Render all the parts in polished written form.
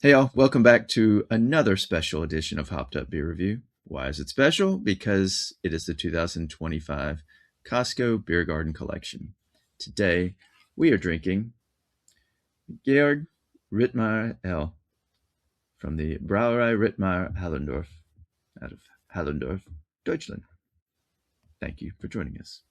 Hey y'all, welcome back to another special edition of Hopped Up Beer Review. Why is it special? Because it is the 2025 Costco Biergarten collection. Today, we are drinking Georg Rittmayer Ale from the Brauerei Rittmayer Hallerndorf out of Hallerndorf, Deutschland. Thank you for joining us.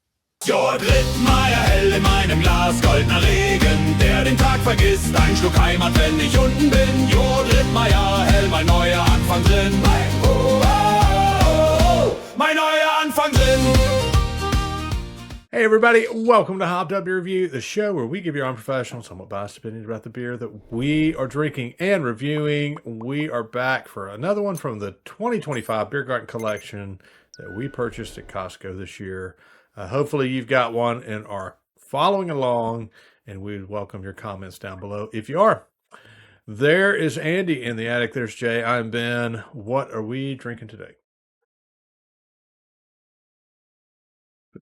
Georg Rittmayer hell in meinem Glas, goldener Regen, der den Tag vergisst, ein Schluck Heimat, wenn ich unten bin. Georg Rittmayer hell, mein neuer Anfang drin. Mein neuer Anfang drin. Hey everybody, welcome to Hopped Up Beer Review, the show where we give you our unprofessional, somewhat biased opinions about the beer that we are drinking and reviewing. We are back for another one from the 2025 Biergarten collection that we purchased at Costco this year. Hopefully you've got one and are following along, and we welcome your comments down below if you are. There is Andy in the attic. There's Jay. I'm Ben. What are we drinking today?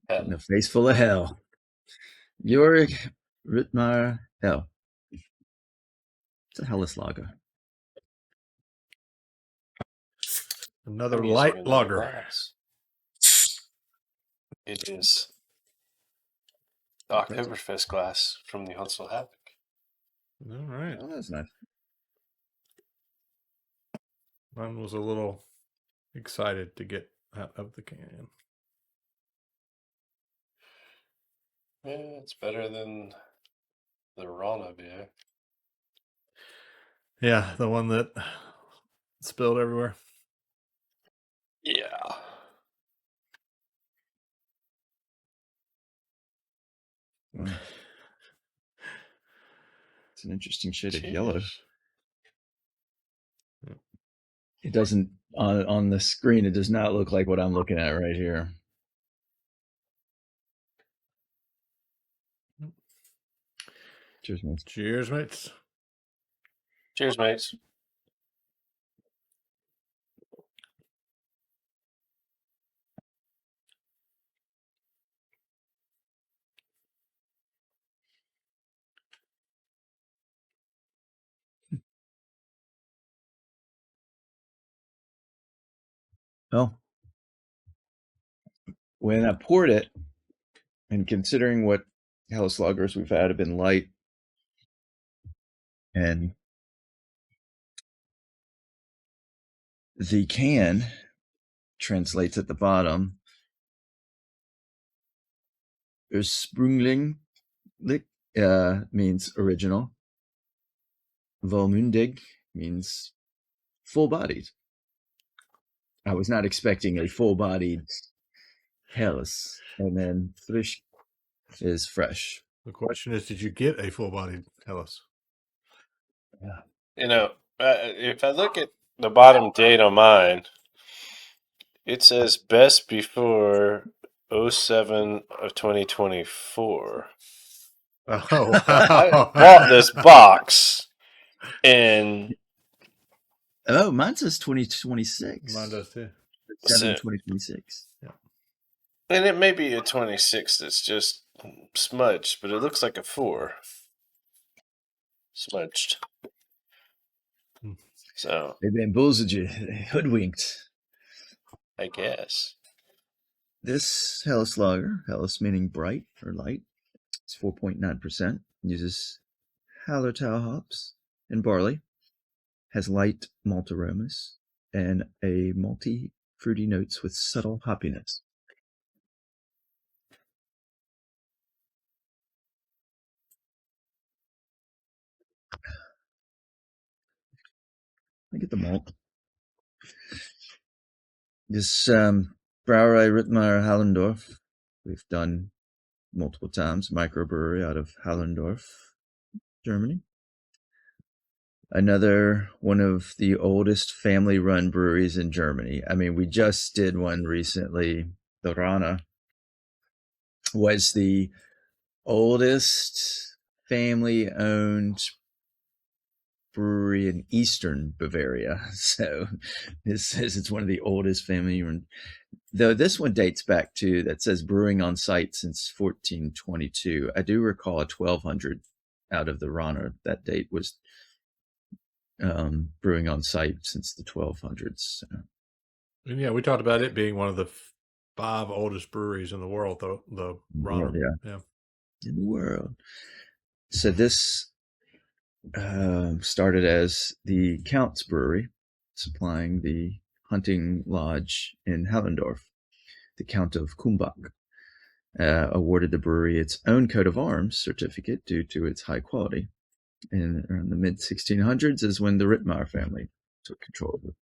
In a face full of hell. Georg Rittmayer Ale. It's a Helles lager. Another light lager. Glass. It is the Oktoberfest glass from the Huntsville Havoc. All right. Oh, that's nice. Mine was a little excited to get out of the can. Yeah, it's better than the Rana beer. Yeah, the one that spilled everywhere. Yeah. It's an interesting shade of Cheers. yellow. It doesn't, on the screen, it does not look like what I'm looking at right here. Cheers, mates. Cheers, mates. Cheers, mates. Well, when I poured it, and considering what Helles lagers we've had have been light, and the can translates at the bottom, ursprünglich means original. Vollmundig means full-bodied. I was not expecting a full-bodied Helles, and then frisch is fresh. The question is, did you get a full-bodied Helles? Yeah. You know, if I look at the bottom date on mine, it says best before 07 of 2024. Oh, wow. I bought this box and Oh, mine says 2026. Mine does too. 2026. Yeah. And it may be a 26 that's just smudged, but it looks like a 4. Smudged. So, They bamboozled you, hoodwinked. I guess. This Helles lager, Helles meaning bright or light, it's 4.9%, uses Hallertau hops and barley, has light malt aromas, and a malty, fruity notes with subtle hoppiness. I get the malt. This Brauerei Rittmayer Hallerndorf, we've done multiple times, microbrewery out of Hallerndorf, Germany. Another one of the oldest family-run breweries in Germany. I mean, we just did one recently. The Rana was the oldest family-owned brewery in Eastern Bavaria. So this says it's one of the oldest family-run. Though this one dates back to, that says brewing on site since 1422. I do recall a 1200 out of the Rana. That date was brewing on site since the 1200s. So. And yeah, we talked about it being one of the 5 oldest breweries in the world, the Rana. Yeah. In the world. So this started as the Count's Brewery, supplying the hunting lodge in Hallerndorf. The Count of Kumbach awarded the brewery its own coat of arms certificate due to its high quality. And around the mid 1600s is when the Rittmayer family took control of it.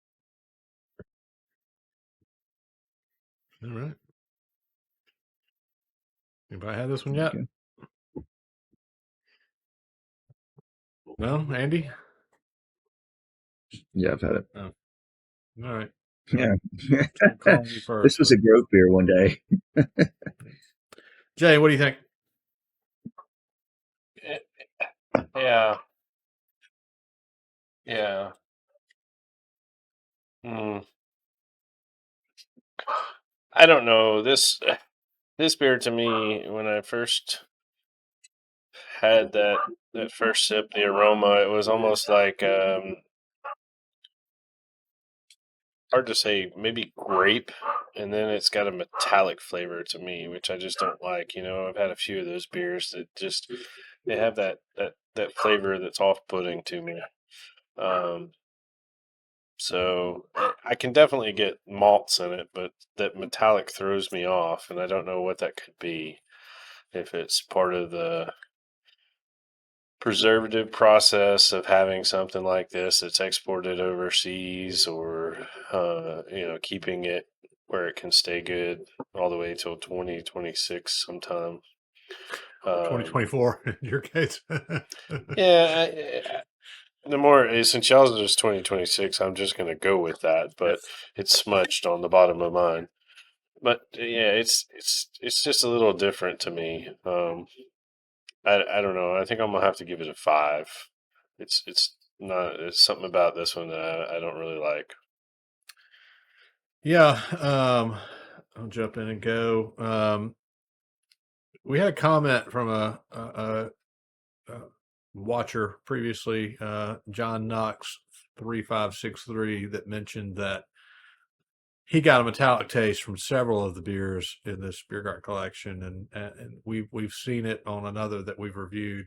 All right. Anybody had this one yet? Okay. No, Andy? Yeah, I've had it. Oh. All right. Yeah. Call me first, This was a growth beer one day. Jay, what do you think? Yeah. Yeah. I don't know. This beer to me, when I first had that first sip, the aroma, it was almost like hard to say, maybe grape, and then it's got a metallic flavor to me, which I just don't like. I've had a few of those beers that just they have that flavor that's off-putting to me. So I can definitely get malts in it, but that metallic throws me off, and I don't know what that could be. If it's part of the preservative process of having something like this that's exported overseas, or keeping it where it can stay good all the way till 2026 sometime. 2024 in your case. Yeah. The more, since y'all's is 2026, I'm just going to go with that, but it's smudged on the bottom of mine. But yeah, it's just a little different to me. I don't know. I think I'm gonna have to give it a 5. It's something about this one that I don't really like. Yeah, I'll jump in and go. We had a comment from a watcher previously, John Knox 3563, that mentioned that he got a metallic taste from several of the beers in this Biergarten collection, and we've seen it on another that we've reviewed,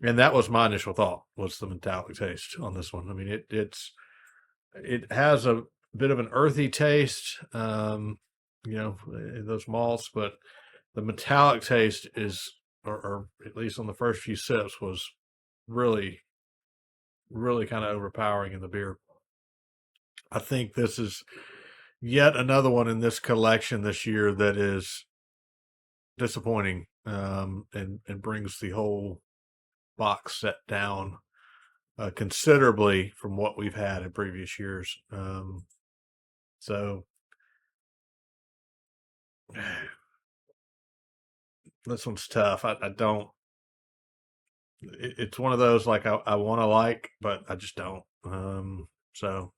and that was my initial thought, was the metallic taste on this one. I mean, it has a bit of an earthy taste, those malts, but the metallic taste is, or at least on the first few sips, was really, really kind of overpowering in the beer. I think this is yet another one in this collection this year that is disappointing, and brings the whole box set down considerably from what we've had in previous years. So this one's tough. I don't. It's one of those, like, I want to like, but I just don't. So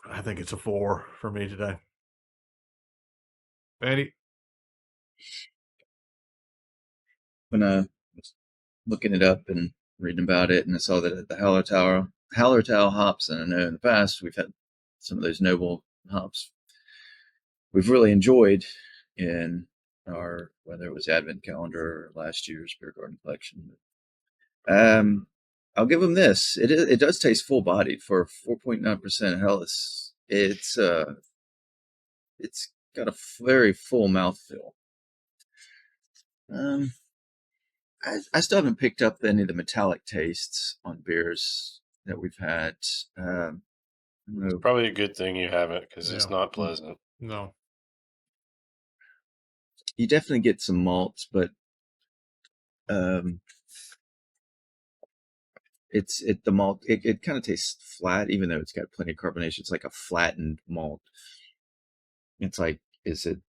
I think it's a 4 for me today. Andy? When I was looking it up and reading about it, and I saw that the Hallertau hops, and I know in the past we've had some of those noble hops we've really enjoyed in our, whether it was Advent calendar or last year's Biergarten collection. I'll give them this. It does taste full bodied for 4.9% Helles. It's got a very full mouthfeel. I still haven't picked up any of the metallic tastes on beers that we've had. It's probably a good thing you haven't, because it's not pleasant. No. You definitely get some malts, but the malt, it kind of tastes flat, even though it's got plenty of carbonation. It's like a flattened malt. It's like, is it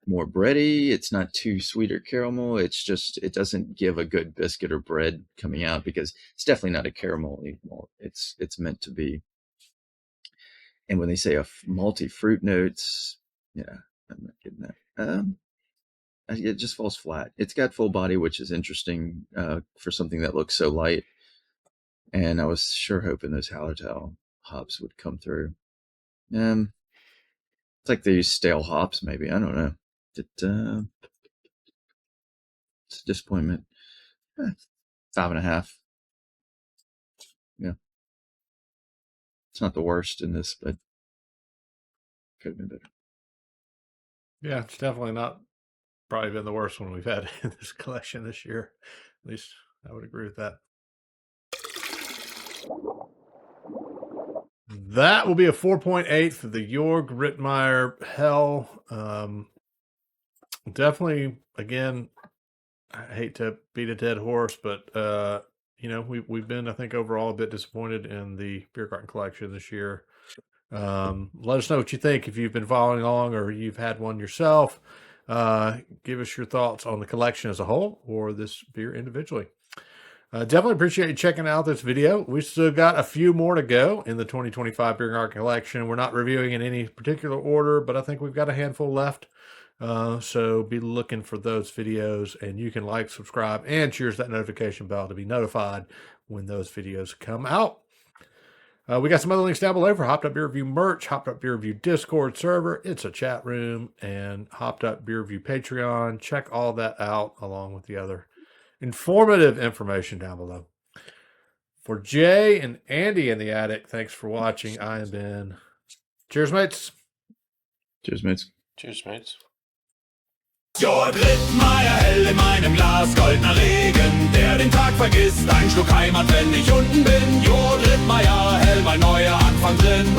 more bready? It's not too sweet or caramel. It's just, it doesn't give a good biscuit or bread coming out, because it's definitely not a caramel malt. It's meant to be. And when they say a malty fruit notes, yeah, I'm not getting that. It just falls flat. It's got full body, which is interesting for something that looks so light. and I was sure hoping those Hallertau hops would come through. It's like they use stale hops, maybe. I don't know. It's a disappointment. 5.5. Yeah. It's not the worst in this, but could have been better. Yeah, it's definitely not probably been the worst one we've had in this collection this year. At least I would agree with that. That will be a 4.8 for the Georg Rittmayer Hell. Definitely, again, I hate to beat a dead horse, but we've been, I think, overall a bit disappointed in the Biergarten collection this year. Let us know what you think if you've been following along or you've had one yourself. Give us your thoughts on the collection as a whole or this beer individually. Definitely appreciate you checking out this video. We still got a few more to go in the 2025 Biergarten collection. We're not reviewing in any particular order, but I think we've got a handful left. So be looking for those videos, and you can like, subscribe, and cheers that notification bell to be notified when those videos come out. We got some other links down below for Hopped Up Beer Review merch, Hopped Up Beer Review Discord server. It's a chat room, and Hopped Up Beer Review Patreon. Check all that out along with the other informative information down below. For Jay and Andy in the attic, thanks for watching. I am Ben. Cheers, mates. Cheers, mates. Cheers, mates. Georg Rittmayer hell in meinem Glas, goldener Regen, der den Tag vergisst. Ein Schluck Heimat, wenn ich unten bin. Georg Rittmayer hell, mein neuer Anfang drin.